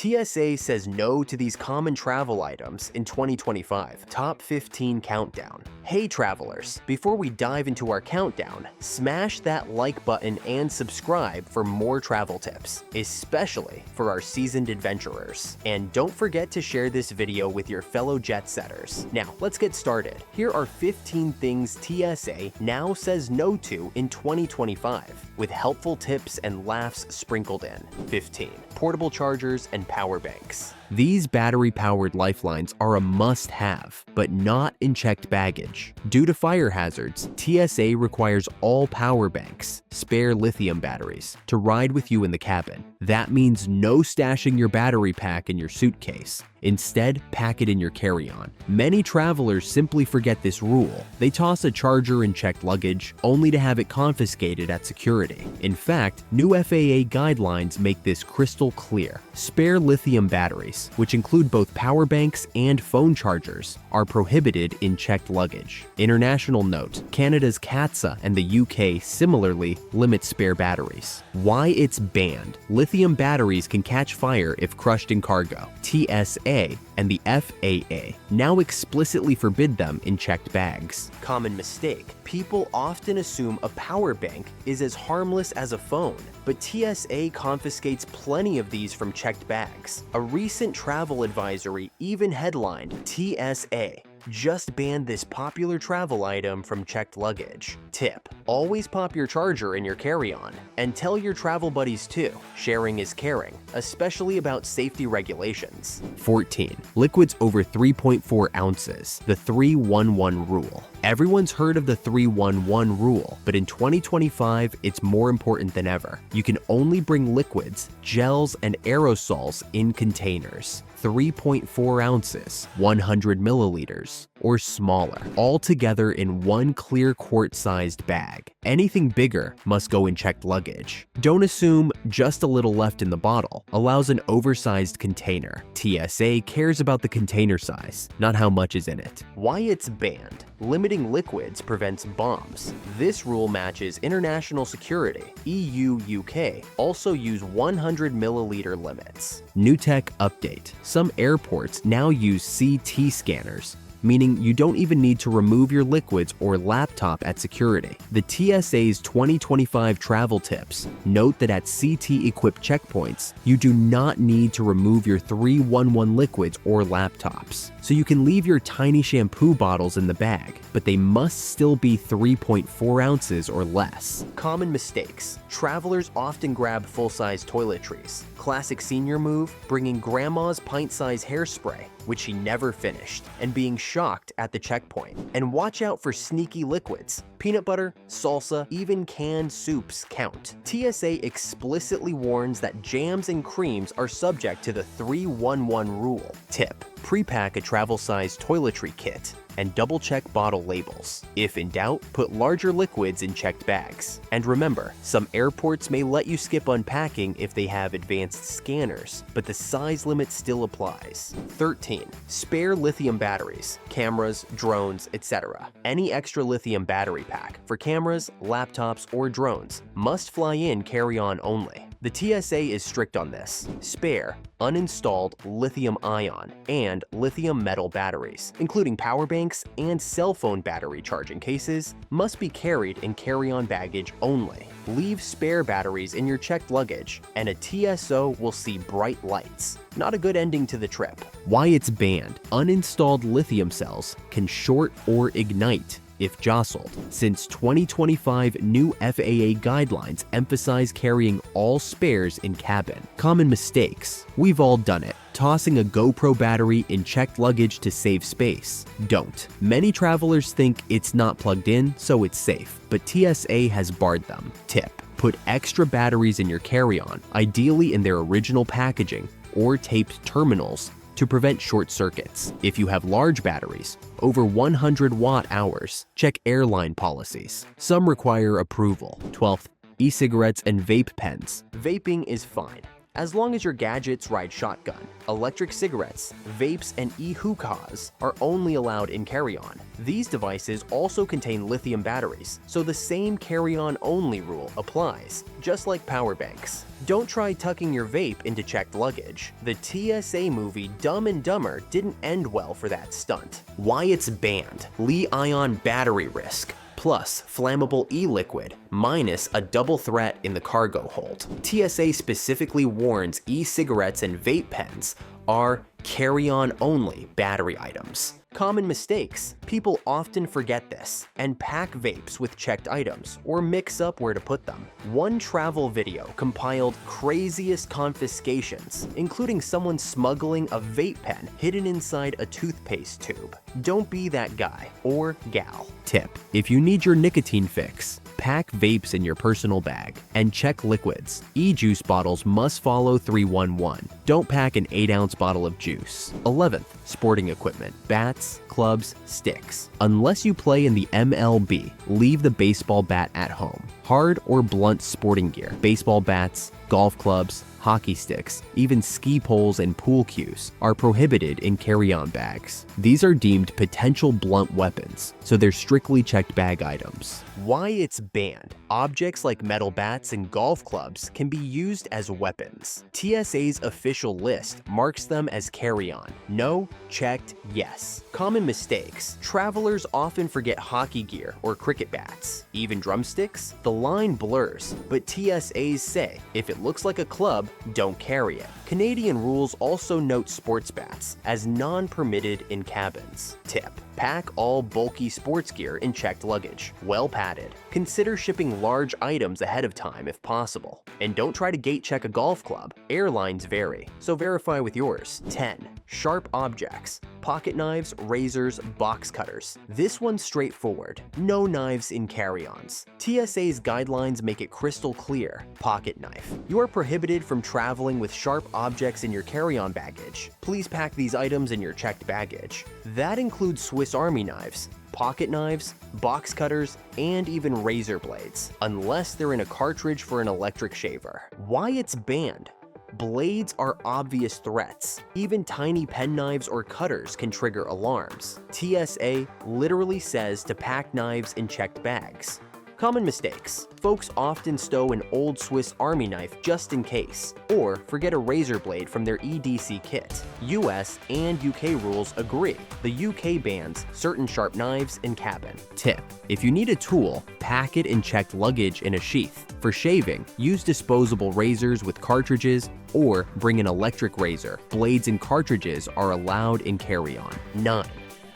TSA says no to these common travel items in 2025. Top 15 countdown. Hey travelers, before we dive into our countdown, smash that like button and subscribe for more travel tips, especially for our seasoned adventurers. And don't forget to share this video with your fellow jet setters. Now, let's get started. Here are 15 things TSA now says no to in 2025, with helpful tips and laughs sprinkled in. 15. Portable chargers and power banks. These battery-powered lifelines are a must-have, but not in checked baggage. Due to fire hazards, TSA requires all power banks, spare lithium batteries, to ride with you in the cabin. That means no stashing your battery pack in your suitcase. Instead, pack it in your carry-on. Many travelers simply forget this rule. They toss a charger in checked luggage, only to have it confiscated at security. In fact, new FAA guidelines make this crystal clear. Spare lithium batteries, which include both power banks and phone chargers, are prohibited in checked luggage. International note: Canada's TSA and the UK similarly limit spare batteries. Why it's banned: lithium batteries can catch fire if crushed in cargo. TSA and the FAA now explicitly forbid them in checked bags. Common mistake: people often assume a power bank is as harmless as a phone, but TSA confiscates plenty of these from checked bags. A recent travel advisory even headlined, "TSA just banned this popular travel item from checked luggage." Tip: always pop your charger in your carry-on, and tell your travel buddies too. Sharing is caring, especially about safety regulations. 14. Liquids over 3.4 ounces, the 3-1-1 rule. Everyone's heard of the 3-1-1 rule, but in 2025, it's more important than ever. You can only bring liquids, gels, and aerosols in containers. 3.4 ounces, 100 milliliters, or smaller, all together in one clear quart-sized bag. Anything bigger must go in checked luggage. Don't assume just a little left in the bottle allows an oversized container. TSA cares about the container size, not how much is in it. Why it's banned: limiting liquids prevents bombs. This rule matches international security. EU-UK also use 100 milliliter limits. New tech update: some airports now use CT scanners, meaning you don't even need to remove your liquids or laptop at security. The TSA's 2025 travel tips note that at CT-equipped checkpoints, you do not need to remove your 3-1-1 liquids or laptops. So you can leave your tiny shampoo bottles in the bag, but they must still be 3.4 ounces or less. Common mistakes: travelers often grab full-size toiletries. Classic senior move: bringing grandma's pint-size hairspray, which she never finished, and being shocked at the checkpoint. And watch out for sneaky liquids. Peanut butter, salsa, even canned soups count. TSA explicitly warns that jams and creams are subject to the 3-1-1 rule. Tip: pre-pack a travel-size toiletry kit and double-check bottle labels. If in doubt, put larger liquids in checked bags. And remember, some airports may let you skip unpacking if they have advanced scanners, but the size limit still applies. 13. Spare lithium batteries, cameras, drones, etc. Any extra lithium battery pack for cameras, laptops, or drones must fly in carry-on only. The TSA is strict on this. Spare, uninstalled lithium-ion and lithium metal batteries, including power banks and cell phone battery charging cases, must be carried in carry-on baggage only. Leave spare batteries in your checked luggage, and a TSO will see bright lights. Not a good ending to the trip. Why it's banned: uninstalled lithium cells can short or ignite if jostled. Since 2025, new FAA guidelines emphasize carrying all spares in cabin. Common mistakes: we've all done it. Tossing a GoPro battery in checked luggage to save space. Don't. Many travelers think it's not plugged in, so it's safe, but TSA has barred them. Tip: put extra batteries in your carry-on, ideally in their original packaging or taped terminals, to prevent short circuits. If you have large batteries, over 100 watt-hours, check airline policies. Some require approval. 12th, e-cigarettes and vape pens. Vaping is fine. as long as your gadgets ride shotgun. Electric cigarettes, vapes, and e-hookahs are only allowed in carry-on. These devices also contain lithium batteries, so the same carry-on only rule applies, just like power banks. Don't try tucking your vape into checked luggage. The TSA movie Dumb and Dumber didn't end well for that stunt. Why it's banned: Li-ion battery risk, plus flammable e-liquid, minus a double threat in the cargo hold. TSA specifically warns e-cigarettes and vape pens are carry-on only battery items. Common mistakes. People often forget this and pack vapes with checked items or mix up where to put them. One travel video compiled craziest confiscations, including someone smuggling a vape pen hidden inside a toothpaste tube. Don't be that guy or gal. Tip: if you need your nicotine fix, pack vapes in your personal bag and check liquids. E-juice bottles must follow 311. Don't pack an 8-ounce bottle of juice. 11th, sporting equipment, bats, clubs, sticks. Unless you play in the MLB, leave the baseball bat at home. Hard or blunt sporting gear, baseball bats, golf clubs, hockey sticks, even ski poles and pool cues are prohibited in carry-on bags. These are deemed potential blunt weapons, so they're strictly checked bag items. Why it's banned: objects like metal bats and golf clubs can be used as weapons. TSA's official list marks them as carry-on. No, checked, yes. Common mistakes: travelers often forget hockey gear or cricket bats. Even drumsticks? The line blurs, but TSAs say if it looks like a club, don't carry it. Canadian rules also note sports bats as non-permitted in cabins. Tip: pack all bulky sports gear in checked luggage, well padded. Consider shipping large items ahead of time if possible. And don't try to gate check a golf club. Airlines vary, so verify with yours. 10. Sharp objects: pocket knives, razors, box cutters. This one's straightforward. No knives in carry-ons. TSA's guidelines make it crystal clear. Pocket knife: you are prohibited from traveling with sharp objects in your carry-on baggage. Please pack these items in your checked baggage. That includes Swiss Army knives, pocket knives, box cutters, and even razor blades, unless they're in a cartridge for an electric shaver. Why it's banned: blades are obvious threats. Even tiny penknives or cutters can trigger alarms. TSA literally says to pack knives in checked bags. Common mistakes: folks often stow an old Swiss Army knife just in case, or forget a razor blade from their EDC kit. US and UK rules agree. The UK bans certain sharp knives in cabin. Tip: if you need a tool, pack it in checked luggage in a sheath. For shaving, use disposable razors with cartridges or bring an electric razor. Blades and cartridges are allowed in carry-on. 9.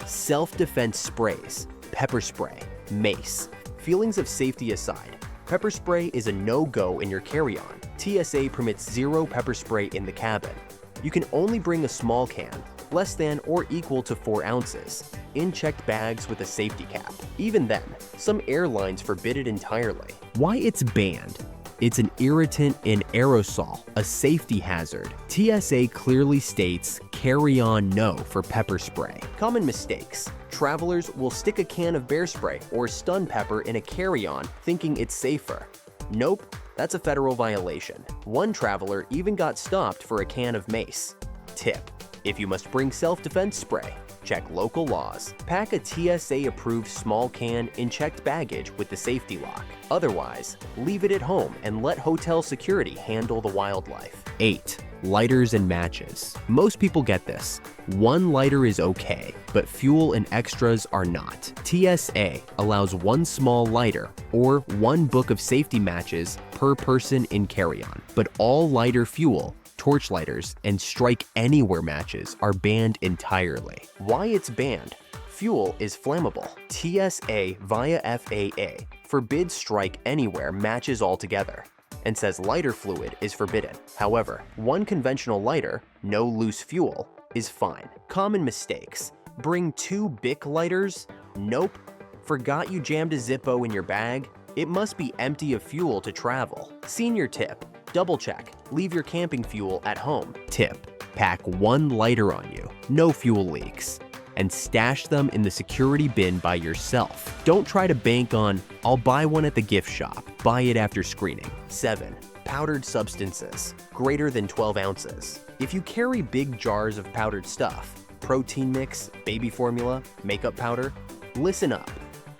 Self-defense sprays, pepper spray, mace. Feelings of safety aside, pepper spray is a no-go in your carry-on. TSA permits 0 pepper spray in the cabin. You can only bring a small can, less than or equal to 4 ounces, in checked bags with a safety cap. Even then, some airlines forbid it entirely. Why it's banned: it's an irritant in aerosol, a safety hazard. TSA clearly states carry-on no for pepper spray. Common mistakes: travelers will stick a can of bear spray or stun pepper in a carry-on thinking it's safer. Nope, that's a federal violation. One traveler even got stopped for a can of mace. Tip: if you must bring self-defense spray, check local laws. Pack a TSA-approved small can in checked baggage with the safety lock. Otherwise, leave it at home and let hotel security handle the wildlife. 8. Lighters and matches. Most people get this. One lighter is okay, but fuel and extras are not. TSA allows 1 small lighter or 1 book of safety matches per person in carry-on, but all lighter fuel, torch lighters, and strike anywhere matches are banned entirely. Why it's banned: fuel is flammable. TSA via FAA forbids strike anywhere matches altogether and says lighter fluid is forbidden. However, 1 conventional lighter, no loose fuel, is fine. Common mistakes: bring 2 Bic lighters? Nope. Forgot you jammed a Zippo in your bag? It must be empty of fuel to travel. Senior tip: double check. Leave your camping fuel at home. Tip: pack 1 lighter on you, no fuel leaks, and stash them in the security bin by yourself. Don't try to bank on, I'll buy one at the gift shop. Buy it after screening. 7. Powdered substances, greater than 12 ounces. If you carry big jars of powdered stuff, protein mix, baby formula, makeup powder, listen up.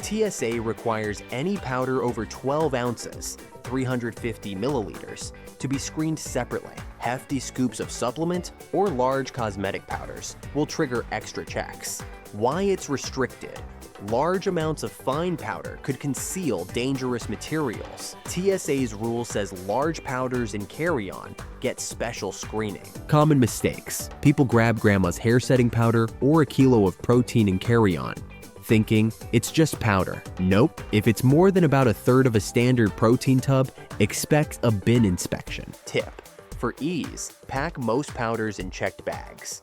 TSA requires any powder over 12 ounces, 350 milliliters, to be screened separately. Hefty scoops of supplement or large cosmetic powders will trigger extra checks. Why it's restricted? Large amounts of fine powder could conceal dangerous materials. TSA's rule says large powders in carry-on get special screening. Common mistakes. People grab grandma's hair setting powder or a kilo of protein in carry-on, thinking it's just powder. Nope. If it's more than about a third of a standard protein tub, expect a bin inspection. Tip: for ease, pack most powders in checked bags.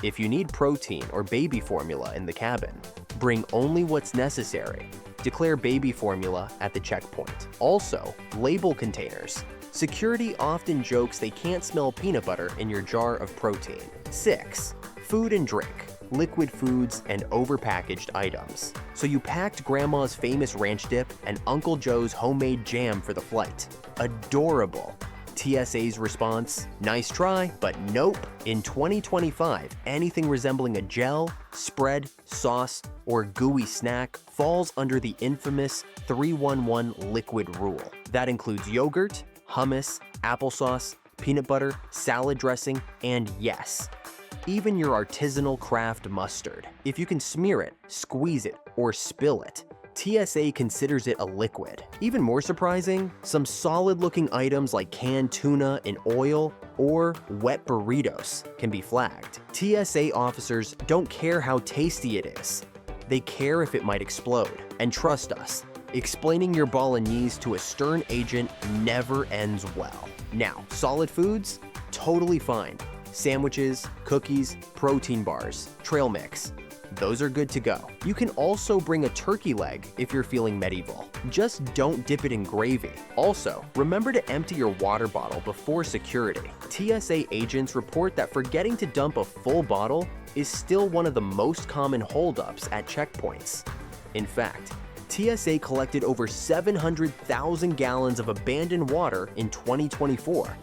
If you need protein or baby formula in the cabin, bring only what's necessary. Declare baby formula at the checkpoint. Also, label containers. Security often jokes they can't smell peanut butter in your jar of protein. 6. Food and drink. Liquid foods and overpackaged items. So you packed grandma's famous ranch dip and Uncle Joe's homemade jam for the flight. Adorable. TSA's response: nice try, but nope. In 2025, anything resembling a gel, spread, sauce, or gooey snack falls under the infamous 311 liquid rule. That includes yogurt, hummus, applesauce, peanut butter, salad dressing, and yes, even your artisanal craft mustard. If you can smear it, squeeze it, or spill it, TSA considers it a liquid. Even more surprising, some solid-looking items like canned tuna in oil or wet burritos can be flagged. TSA officers don't care how tasty it is. They care if it might explode. And trust us, explaining your bolognese to a stern agent never ends well. Now, solid foods? Totally fine. Sandwiches, cookies, protein bars, trail mix. Those are good to go. You can also bring a turkey leg if you're feeling medieval. Just don't dip it in gravy. Also, remember to empty your water bottle before security. TSA agents report that forgetting to dump a full bottle is still one of the most common holdups at checkpoints. In fact, TSA collected over 700,000 gallons of abandoned water in 2024.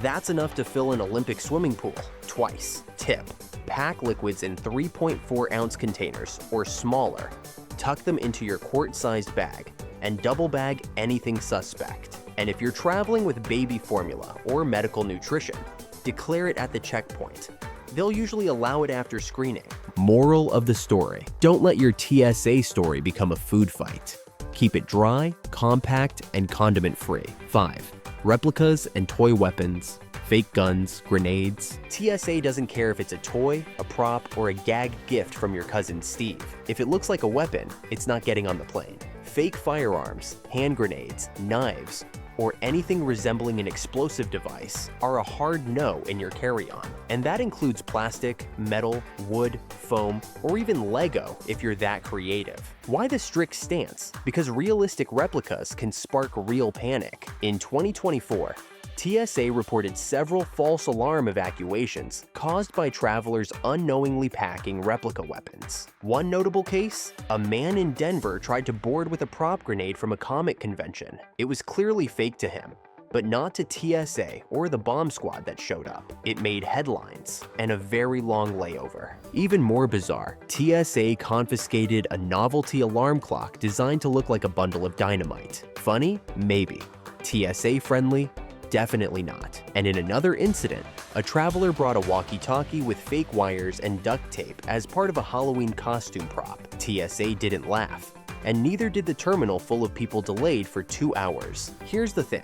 That's enough to fill an Olympic swimming pool twice. Tip: pack liquids in 3.4 ounce containers or smaller. Tuck them into your quart-sized bag and double bag anything suspect. And if you're traveling with baby formula or medical nutrition, declare it at the checkpoint. They'll usually allow it after screening. Moral of the story: don't let your TSA story become a food fight. Keep it dry, compact, and condiment-free. 5. Replicas and toy weapons, fake guns, grenades. TSA doesn't care if it's a toy, a prop, or a gag gift from your cousin Steve. If it looks like a weapon, it's not getting on the plane. Fake firearms, hand grenades, knives, or anything resembling an explosive device are a hard no in your carry-on. And that includes plastic, metal, wood, foam, or even Lego if you're that creative. Why the strict stance? Because realistic replicas can spark real panic. In 2024, TSA reported several false alarm evacuations caused by travelers unknowingly packing replica weapons. One notable case: a man in Denver tried to board with a prop grenade from a comic convention. It was clearly fake to him, but not to TSA or the bomb squad that showed up. It made headlines and a very long layover. Even more bizarre, TSA confiscated a novelty alarm clock designed to look like a bundle of dynamite. Funny? Maybe. TSA friendly? Definitely not. And in another incident, a traveler brought a walkie-talkie with fake wires and duct tape as part of a Halloween costume prop. TSA didn't laugh, and neither did the terminal full of people delayed for 2 hours. Here's the thing: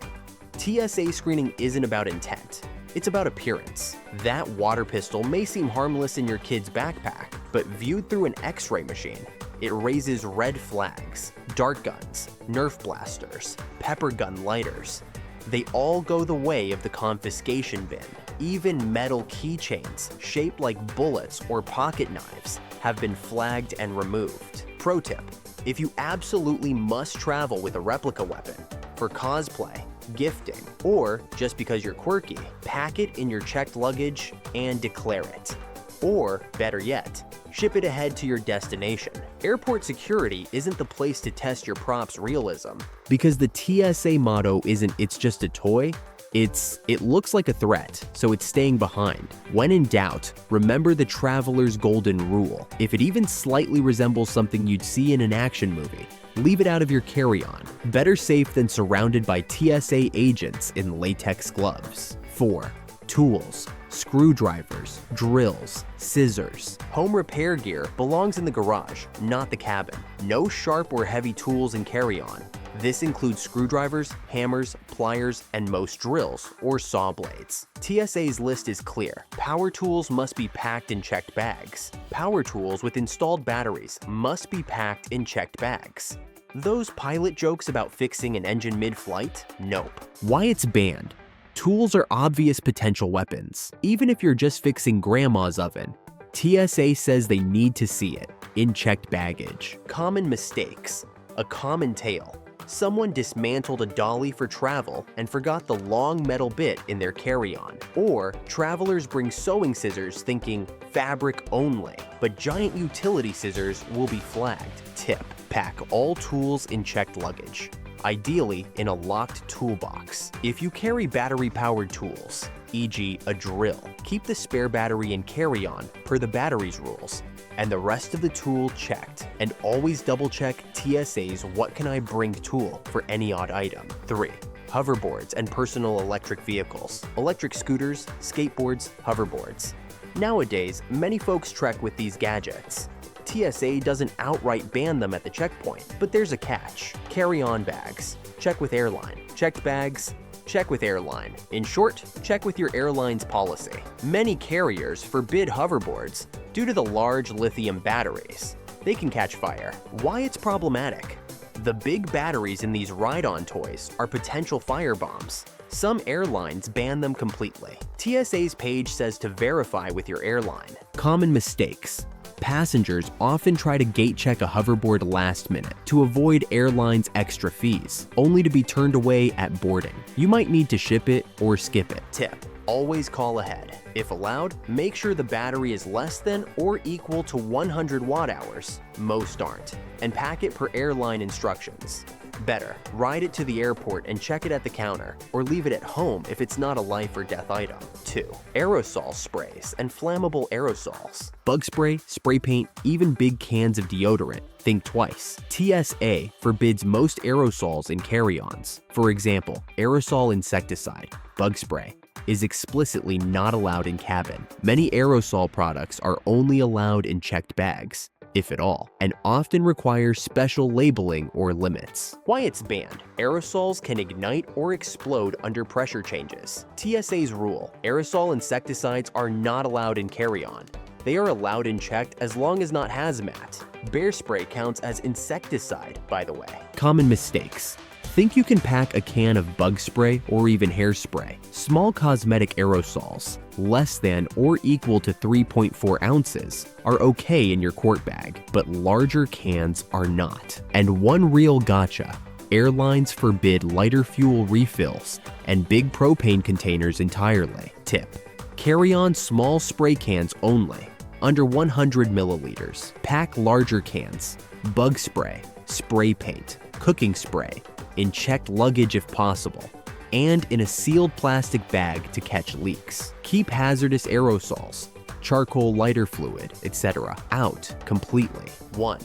TSA screening isn't about intent, it's about appearance. That water pistol may seem harmless in your kid's backpack, but viewed through an X-ray machine, it raises red flags. Dart guns, Nerf blasters, pepper gun lighters, they all go the way of the confiscation bin. Even metal keychains shaped like bullets or pocket knives have been flagged and removed. Pro tip: if you absolutely must travel with a replica weapon for cosplay, gifting, or just because you're quirky, pack it in your checked luggage and declare it. Or, better yet, ship it ahead to your destination. Airport security isn't the place to test your prop's realism, because the TSA motto isn't "it's just a toy," It looks like a threat, so it's staying behind. When in doubt, remember the traveler's golden rule. If it even slightly resembles something you'd see in an action movie, leave it out of your carry-on. Better safe than surrounded by TSA agents in latex gloves. 4. Tools. Screwdrivers, drills, scissors. Home repair gear belongs in the garage, not the cabin. No sharp or heavy tools in carry-on. This includes screwdrivers, hammers, pliers, and most drills, or saw blades. TSA's list is clear. Power tools must be packed in checked bags. Power tools with installed batteries must be packed in checked bags. Those pilot jokes about fixing an engine mid-flight? Nope. Why it's banned? Tools are obvious potential weapons. Even if you're just fixing grandma's oven, TSA says they need to see it in checked baggage. Common mistakes. A common tale. Someone dismantled a dolly for travel and forgot the long metal bit in their carry-on. Or travelers bring sewing scissors thinking fabric only, but giant utility scissors will be flagged. Tip: pack all tools in checked luggage, ideally in a locked toolbox. If you carry battery-powered tools, e.g. a drill, keep the spare battery in carry-on per the battery's rules, and the rest of the tool checked. And always double-check TSA's "What can I bring" tool for any odd item. 3. Hoverboards and personal electric vehicles. Electric scooters, skateboards, hoverboards. Nowadays, many folks trek with these gadgets. TSA doesn't outright ban them at the checkpoint, but there's a catch. Carry-on bags. Check with airline. Checked bags. Check with airline. In short, check with your airline's policy. Many carriers forbid hoverboards due to the large lithium batteries. They can catch fire. Why it's problematic? The big batteries in these ride-on toys are potential fire bombs. Some airlines ban them completely. TSA's page says to verify with your airline. Common mistakes. Passengers often try to gate check a hoverboard last minute to avoid airlines' extra fees, only to be turned away at boarding. You might need to ship it or skip it. Tip: always call ahead. If allowed, make sure the battery is less than or equal to 100 watt-hours. Most aren't. And pack it per airline instructions. Better, ride it to the airport and check it at the counter, or leave it at home if it's not a life or death item. 2. Aerosol sprays and flammable aerosols. Bug spray, spray paint, even big cans of deodorant. Think twice. TSA forbids most aerosols in carry-ons. For example, aerosol insecticide, bug spray, is explicitly not allowed in cabin. Many aerosol products are only allowed in checked bags, if at all, and often require special labeling or limits. Why it's banned: aerosols can ignite or explode under pressure changes. TSA's rule: aerosol insecticides are not allowed in carry-on. They are allowed in checked as long as not hazmat. Bear spray counts as insecticide, by the way. Common mistakes. Think you can pack a can of bug spray or even hairspray. Small cosmetic aerosols, less than or equal to 3.4 ounces, are okay in your quart bag, but larger cans are not. And one real gotcha: airlines forbid lighter fuel refills and big propane containers entirely. Tip: carry on small spray cans only, under 100 milliliters. Pack larger cans, bug spray, spray paint, cooking spray, in checked luggage if possible, and in a sealed plastic bag to catch leaks. Keep hazardous aerosols, charcoal lighter fluid, etc. out completely. 1.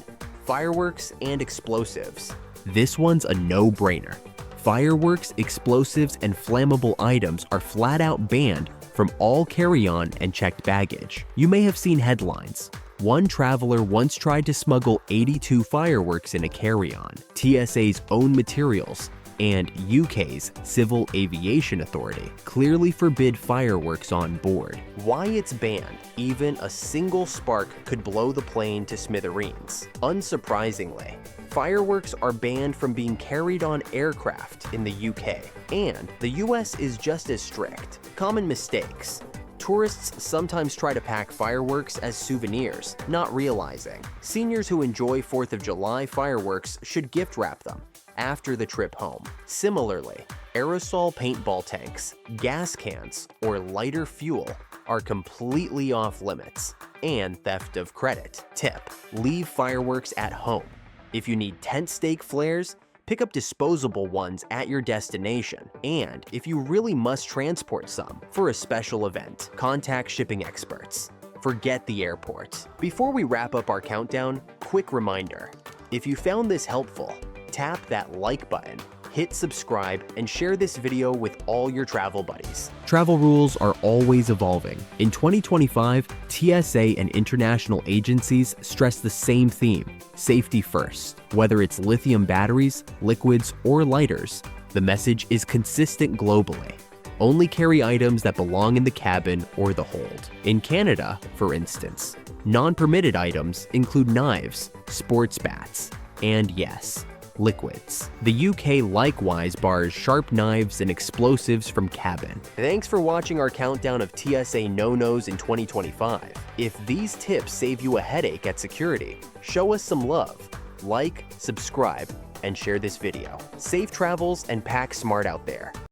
Fireworks and explosives. This one's a no-brainer. Fireworks, explosives, and flammable items are flat out banned from all carry-on and checked baggage. You may have seen headlines: one traveler once tried to smuggle 82 fireworks in a carry-on. TSA's own materials and UK's Civil Aviation Authority clearly forbid fireworks on board. Why it's banned: even a single spark could blow the plane to smithereens. Unsurprisingly, fireworks are banned from being carried on aircraft in the UK, and the US is just as strict. Common mistakes. Tourists sometimes try to pack fireworks as souvenirs, not realizing seniors who enjoy 4th of July fireworks should gift wrap them after the trip home. Similarly, aerosol paintball tanks, gas cans, or lighter fuel are completely off limits. And theft of credit. Tip: leave fireworks at home. If you need tent stake flares, Pick up disposable ones at your destination, and if you really must transport some for a special event, contact shipping experts. Forget the airport. Before we wrap up our countdown, quick reminder. If you found this helpful, tap that like button, hit subscribe, and share this video with all your travel buddies. Travel rules are always evolving. In 2025, TSA and international agencies stress the same theme: safety first. Whether it's lithium batteries, liquids, or lighters, the message is consistent globally. Only carry items that belong in the cabin or the hold. In Canada, for instance, non-permitted items include knives, sports bats, and yes, liquids. The UK likewise bars sharp knives and explosives from cabin. Thanks for watching our countdown of TSA no-nos in 2025. If these tips save you a headache at security, show us some love. Like, subscribe, and share this video. Safe travels and pack smart out there.